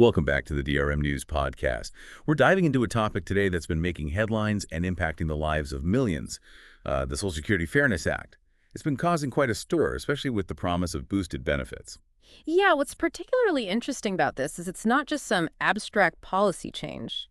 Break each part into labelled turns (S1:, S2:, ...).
S1: Welcome back to the DRM News Podcast. We're diving into a topic today that's been making headlines and impacting the lives of millions, the Social Security Fairness Act. It's been causing quite a stir, especially with the promise of boosted benefits.
S2: Yeah, what's particularly interesting about this is it's not just some abstract policy change.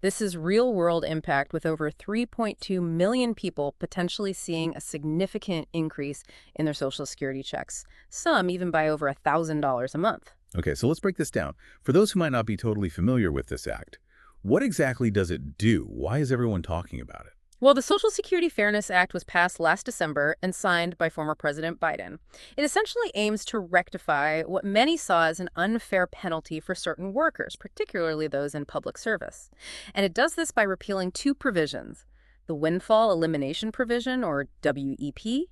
S2: This is real-world impact with over 3.2 million people potentially seeing a significant increase in their Social Security checks, some even by over $1,000 a month.
S1: Okay, so let's break this down. For those who might not be totally familiar with this act, what exactly does it do? Why is everyone talking about it?
S2: Well, the Social Security Fairness Act was passed last December and signed by former President Biden. It essentially aims to rectify what many saw as an unfair penalty for certain workers, particularly those in public service. And it does this by repealing two provisions, the Windfall Elimination Provision, or WEP,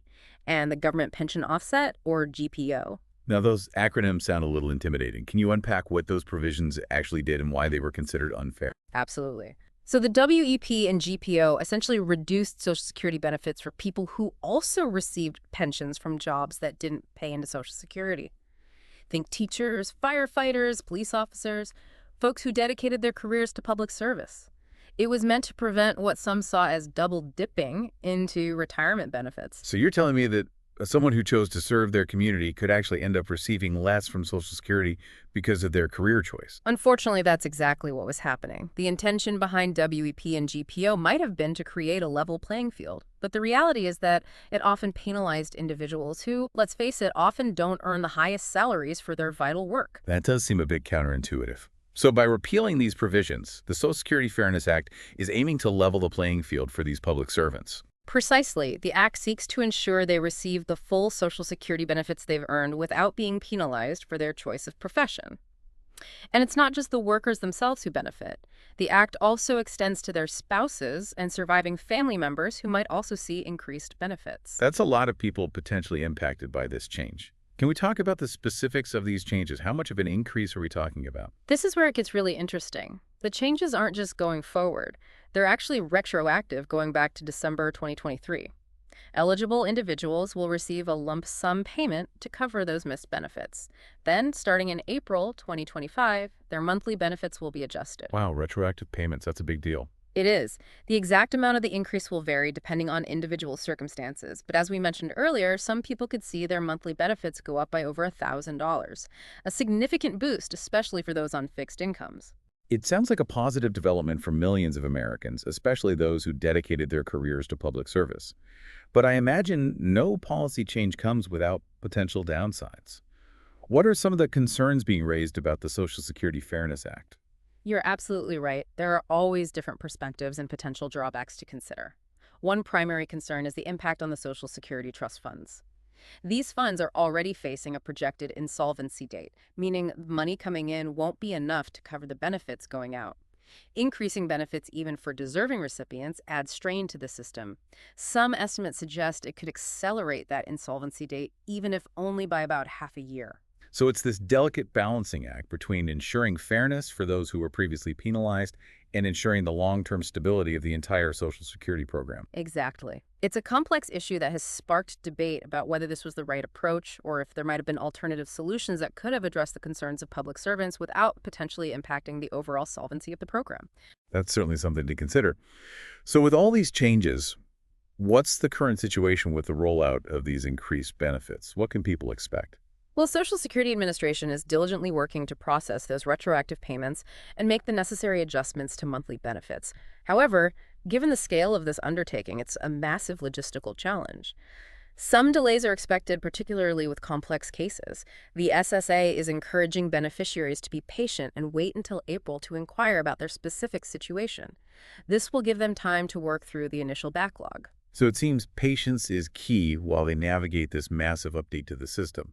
S2: and the Government Pension Offset, or GPO.
S1: Now, those acronyms sound a little intimidating. Can you unpack what those provisions actually did and why they were considered unfair?
S2: Absolutely. So the WEP and GPO essentially reduced Social Security benefits for people who also received pensions from jobs that didn't pay into Social Security. Think teachers, firefighters, police officers, folks who dedicated their careers to public service. It was meant to prevent what some saw as double dipping into retirement benefits.
S1: So you're telling me that someone who chose to serve their community could actually end up receiving less from Social Security because of their career choice.
S2: Unfortunately, that's exactly what was happening. The intention behind WEP and GPO might have been to create a level playing field, but the reality is that it often penalized individuals who, let's face it, often don't earn the highest salaries for their vital work.
S1: That does seem a bit counterintuitive. So by repealing these provisions, the Social Security Fairness Act is aiming to level the playing field for these public servants.
S2: Precisely. The Act seeks to ensure they receive the full Social Security benefits they've earned without being penalized for their choice of profession. And it's not just the workers themselves who benefit. The Act also extends to their spouses and surviving family members who might also see increased benefits.
S1: That's a lot of people potentially impacted by this change. Can we talk about the specifics of these changes? How much of an increase are we talking about?
S2: This is where it gets really interesting. The changes aren't just going forward. They're actually retroactive going back to December 2023. Eligible individuals will receive a lump sum payment to cover those missed benefits. Then, starting in April 2025, their monthly benefits will be adjusted.
S1: Wow, retroactive payments, that's a big deal.
S2: It is. The exact amount of the increase will vary depending on individual circumstances, but as we mentioned earlier, some people could see their monthly benefits go up by over $1,000, a significant boost, especially for those on fixed incomes.
S1: It sounds like a positive development for millions of Americans, especially those who dedicated their careers to public service. But I imagine no policy change comes without potential downsides. What are some of the concerns being raised about the Social Security Fairness Act?
S2: You're absolutely right. There are always different perspectives and potential drawbacks to consider. One primary concern is the impact on the Social Security trust funds. These funds are already facing a projected insolvency date, meaning money coming in won't be enough to cover the benefits going out. Increasing benefits even for deserving recipients adds strain to the system. Some estimates suggest it could accelerate that insolvency date, even if only by about half a year.
S1: So it's this delicate balancing act between ensuring fairness for those who were previously penalized and ensuring the long-term stability of the entire Social Security program.
S2: Exactly. It's a complex issue that has sparked debate about whether this was the right approach or if there might have been alternative solutions that could have addressed the concerns of public servants without potentially impacting the overall solvency of the program.
S1: That's certainly something to consider. So with all these changes, what's the current situation with the rollout of these increased benefits? What can people expect?
S2: Well, Social Security Administration is diligently working to process those retroactive payments and make the necessary adjustments to monthly benefits. However, given the scale of this undertaking, it's a massive logistical challenge. Some delays are expected, particularly with complex cases. The SSA is encouraging beneficiaries to be patient and wait until April to inquire about their specific situation. This will give them time to work through the initial backlog.
S1: So it seems patience is key while they navigate this massive update to the system.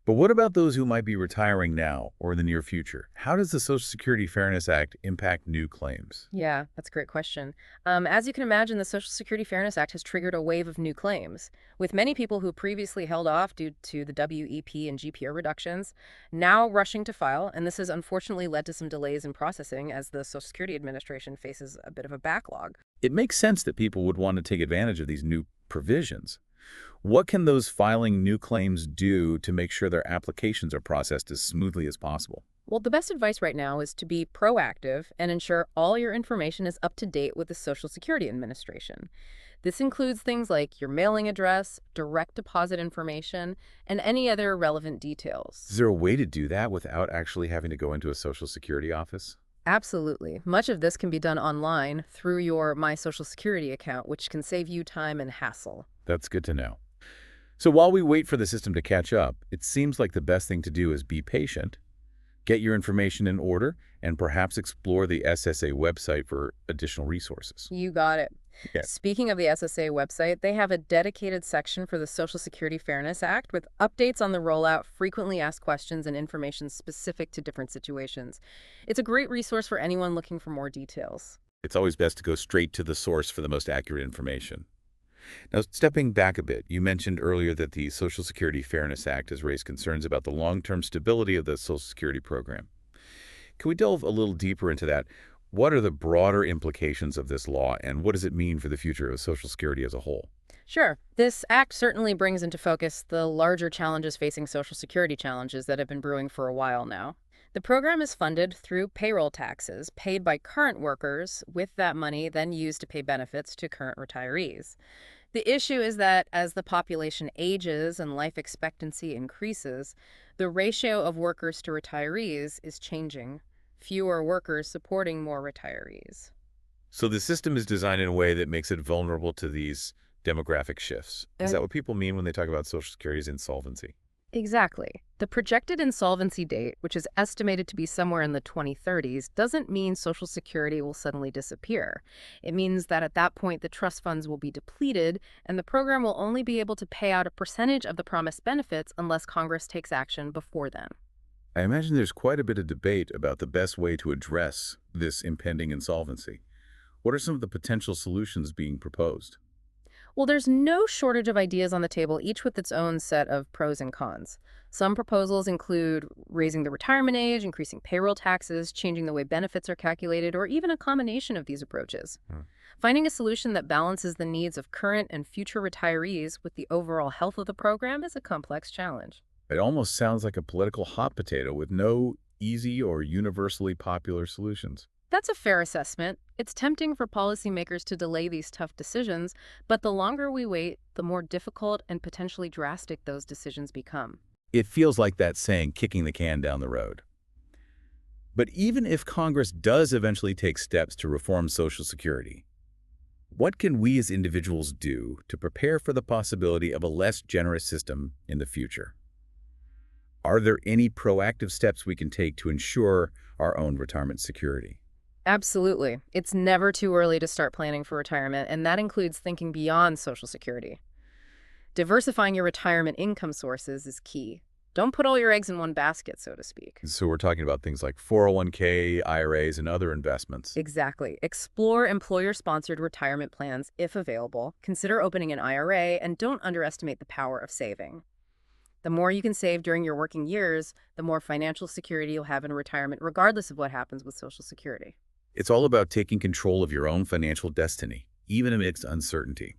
S1: But what about those who might be retiring now or in the near future? How does the Social Security Fairness Act impact new claims?
S2: Yeah, that's a great question. As you can imagine, the Social Security Fairness Act has triggered a wave of new claims, with many people who previously held off due to the WEP and GPO reductions now rushing to file, and this has unfortunately led to some delays in processing as the Social Security Administration faces a bit of a backlog.
S1: It makes sense that people would want to take advantage of these new provisions. What can those filing new claims do to make sure their applications are processed as smoothly as possible?
S2: Well, the best advice right now is to be proactive and ensure all your information is up to date with the Social Security Administration. This includes things like your mailing address, direct deposit information, and any other relevant
S1: Is
S2: details.
S1: there a way to do that without actually having to go into a Social Security office?
S2: Absolutely. Much of this can be done online through your My Social Security account, which can save you time and hassle.
S1: That's good to know. So while we wait for the system to catch up, it seems like the best thing to do is be patient, get your information in order, and perhaps explore the SSA website for additional resources.
S2: You got it.
S1: Yeah.
S2: Speaking of the SSA website, they have a dedicated section for the Social Security Fairness Act with updates on the rollout, frequently asked questions, and information specific to different situations. It's a great resource for anyone looking for more details.
S1: It's always best to go straight to the source for the most accurate information. Now, stepping back a bit, you mentioned earlier that the Social Security Fairness Act has raised concerns about the long-term stability of the Social Security program. Can we delve a little deeper into that? What are the broader implications of this law, and what does it mean for the future of Social Security as a whole?
S2: Sure, this act certainly brings into focus the larger challenges facing Social Security challenges that have been brewing for a while now. The program is funded through payroll taxes paid by current workers, with that money then used to pay benefits to current retirees. The issue is that as the population ages and life expectancy increases, the ratio of workers to retirees is changing. Fewer workers supporting more retirees.
S1: So the system is designed in a way that makes it vulnerable to these demographic shifts. Is that what people mean when they talk about Social Security's insolvency?
S2: Exactly. The projected insolvency date, which is estimated to be somewhere in the 2030s, doesn't mean Social Security will suddenly disappear. It means that at that point, the trust funds will be depleted, and the program will only be able to pay out a percentage of the promised benefits unless Congress takes action before then.
S1: I imagine there's quite a bit of debate about the best way to address this impending insolvency. What are some of the potential solutions being proposed?
S2: Well, there's no shortage of ideas on the table, each with its own set of pros and cons. Some proposals include raising the retirement age, increasing payroll taxes, changing the way benefits are calculated, or even a combination of these approaches.
S1: Hmm.
S2: Finding a solution that balances the needs of current and future retirees with the overall health of the program is a complex challenge.
S1: It almost sounds like a political hot potato with no easy or universally popular solutions.
S2: That's a fair assessment. It's tempting for policymakers to delay these tough decisions, but the longer we wait, the more difficult and potentially drastic those decisions become.
S1: It feels like that saying, kicking the can down the road. But even if Congress does eventually take steps to reform Social Security, what can we as individuals do to prepare for the possibility of a less generous system in the future? Are there any proactive steps we can take to ensure our own retirement security?
S2: Absolutely. It's never too early to start planning for retirement, and that includes thinking beyond Social Security. Diversifying your retirement income sources is key. Don't put all your eggs in one basket, so to speak.
S1: So we're talking about things like 401k, IRAs, and other investments.
S2: Exactly. Explore employer-sponsored retirement plans if available. Consider opening an IRA, and don't underestimate the power of saving. The more you can save during your working years, the more financial security you'll have in retirement, regardless of what happens with Social Security.
S1: It's all about taking control of your own financial destiny, even amidst uncertainty.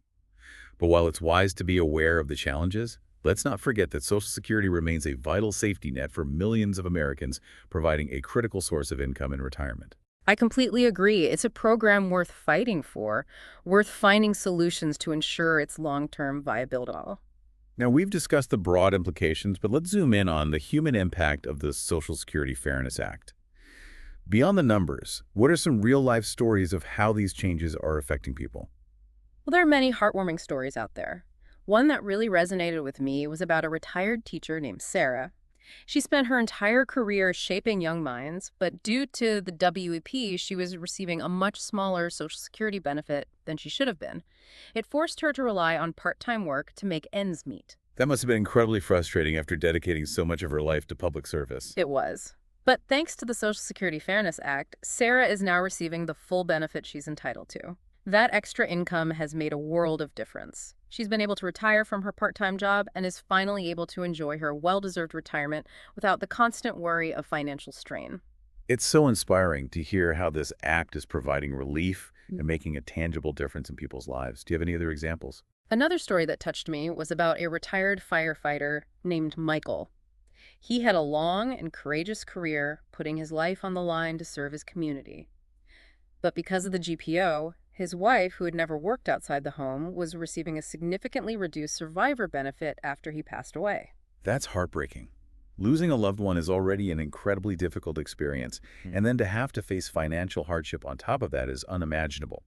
S1: But while it's wise to be aware of the challenges, let's not forget that Social Security remains a vital safety net for millions of Americans, providing a critical source of income in retirement.
S2: I completely agree. It's a program worth fighting for, worth finding solutions to ensure its long-term viability.
S1: Now, we've discussed the broad implications, but let's zoom in on the human impact of the Social Security Fairness Act. Beyond the numbers, what are some real-life stories of how these changes are affecting people?
S2: Well, there are many heartwarming stories out there. One that really resonated with me was about a retired teacher named Sarah. She spent her entire career shaping young minds, but due to the WEP, she was receiving a much smaller Social Security benefit than she should have been. It forced her to rely on part-time work to make ends meet.
S1: That must have been incredibly frustrating after dedicating so much of her life to public service.
S2: It was. But thanks to the Social Security Fairness Act, Sarah is now receiving the full benefit she's entitled to. That extra income has made a world of difference. She's been able to retire from her part-time job and is finally able to enjoy her well-deserved retirement without the constant worry of financial strain.
S1: It's so inspiring to hear how this act is providing relief and making a tangible difference in people's lives. Do you have any other examples?
S2: Another story that touched me was about a retired firefighter named Michael. He had a long and courageous career, putting his life on the line to serve his community. But because of the GPO, his wife, who had never worked outside the home, was receiving a significantly reduced survivor benefit after he passed away.
S1: That's heartbreaking. Losing a loved one is already an incredibly difficult experience, and then to have to face financial hardship on top of that is unimaginable.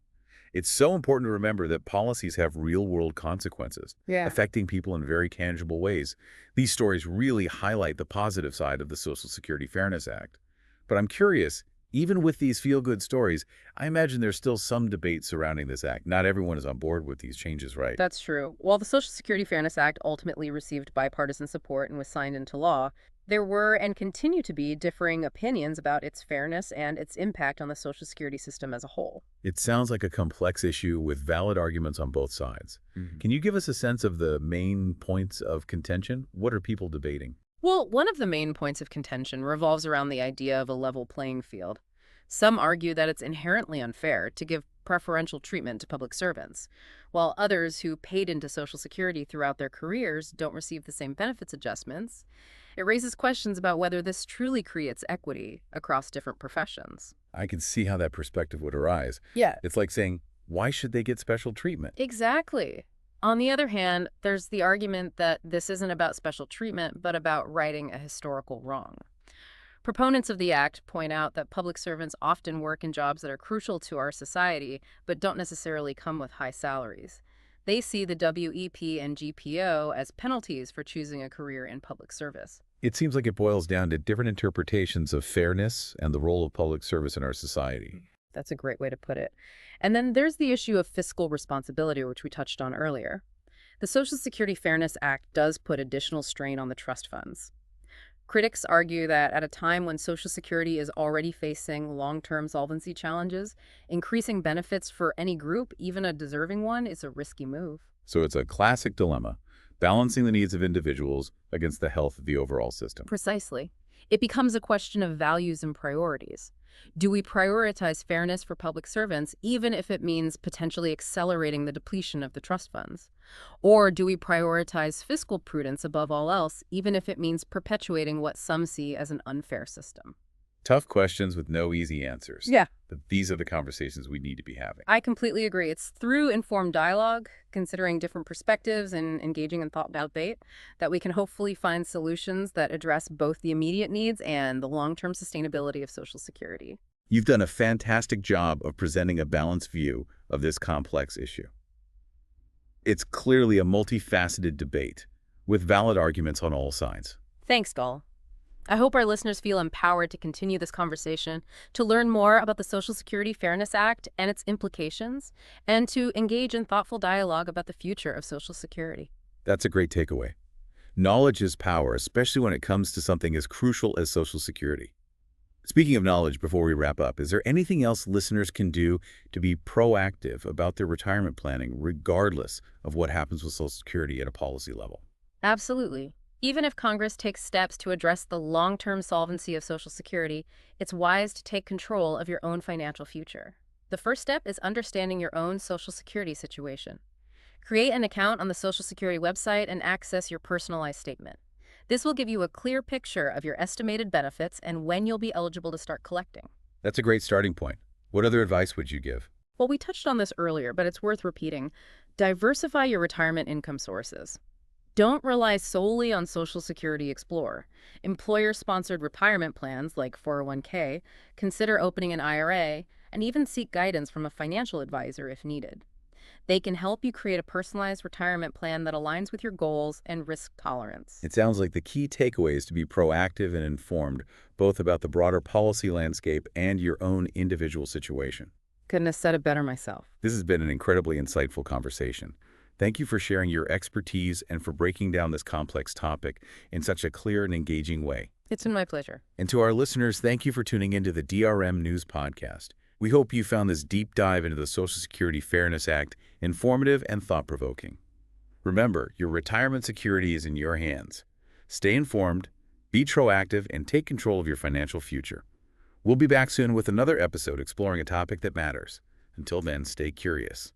S1: It's so important to remember that policies have real-world consequences,
S2: Yeah.
S1: affecting people in very tangible ways. These stories really highlight the positive side of the Social Security Fairness Act. But I'm curious, even with these feel-good stories, I imagine there's still some debate surrounding this act. Not everyone is on board with these changes, right?
S2: That's true. While the Social Security Fairness Act ultimately received bipartisan support and was signed into law, there were and continue to be differing opinions about its fairness and its impact on the Social Security system as a whole.
S1: It sounds like a complex issue with valid arguments on both sides. Can you give us a sense of the main points of contention? What are people debating?
S2: Well, one of the main points of contention revolves around the idea of a level playing field. Some argue that it's inherently unfair to give preferential treatment to public servants, while others who paid into Social Security throughout their careers don't receive the same benefits adjustments. It raises questions about whether this truly creates equity across different professions.
S1: I can see how that perspective would arise.
S2: Yeah.
S1: It's like saying, why should they get special treatment?
S2: Exactly. On the other hand, there's the argument that this isn't about special treatment, but about righting a historical wrong. Proponents of the act point out that public servants often work in jobs that are crucial to our society, but don't necessarily come with high salaries. They see the WEP and GPO as penalties for choosing a career in public service.
S1: It seems like it boils down to different interpretations of fairness and the role of public service in our society.
S2: That's a great way to put it. And then there's the issue of fiscal responsibility, which we touched on earlier. The Social Security Fairness Act does put additional strain on the trust funds. Critics argue that at a time when Social Security is already facing long-term solvency challenges, increasing benefits for any group, even a deserving one, is a risky move.
S1: So it's a classic dilemma, balancing the needs of individuals against the health of the overall system.
S2: Precisely. It becomes a question of values and priorities. Do we prioritize fairness for public servants, even if it means potentially accelerating the depletion of the trust funds? Or do we prioritize fiscal prudence above all else, even if it means perpetuating what some see as an unfair system?
S1: Tough questions with no easy answers.
S2: Yeah.
S1: But these are the conversations we need to be having.
S2: I completely agree. It's through informed dialogue, considering different perspectives and engaging in thought-out debate, that we can hopefully find solutions that address both the immediate needs and the long-term sustainability of Social Security.
S1: You've done a fantastic job of presenting a balanced view of this complex issue. It's clearly a multifaceted debate with valid arguments on all sides.
S2: Thanks, Gul. I hope our listeners feel empowered to continue this conversation, to learn more about the Social Security Fairness Act and its implications, and to engage in thoughtful dialogue about the future of Social Security.
S1: That's a great takeaway. Knowledge is power, especially when it comes to something as crucial as Social Security. Speaking of knowledge, before we wrap up, is there anything else listeners can do to be proactive about their retirement planning, regardless of what happens with Social Security at a policy level?
S2: Absolutely. Even if Congress takes steps to address the long-term solvency of Social Security, it's wise to take control of your own financial future. The first step is understanding your own Social Security situation. Create an account on the Social Security website and access your personalized statement. This will give you a clear picture of your estimated benefits and when you'll be eligible to start collecting.
S1: That's a great starting point. What other advice would you give?
S2: Well, we touched on this earlier, but it's worth repeating. Diversify your retirement income sources. Don't rely solely on Social Security Explorer. Employer-sponsored retirement plans like 401k, consider opening an IRA, and even seek guidance from a financial advisor if needed. They can help you create a personalized retirement plan that aligns with your goals and risk tolerance.
S1: It sounds like the key takeaway is to be proactive and informed, both about the broader policy landscape and your own individual situation.
S2: Couldn't have said it better myself.
S1: This has been an incredibly insightful conversation. Thank you for sharing your expertise and for breaking down this complex topic in such a clear and engaging way.
S2: It's been my pleasure.
S1: And to our listeners, thank you for tuning into the DRM News Podcast. We hope you found this deep dive into the Social Security Fairness Act informative and thought-provoking. Remember, your retirement security is in your hands. Stay informed, be proactive, and take control of your financial future. We'll be back soon with another episode exploring a topic that matters. Until then, stay curious.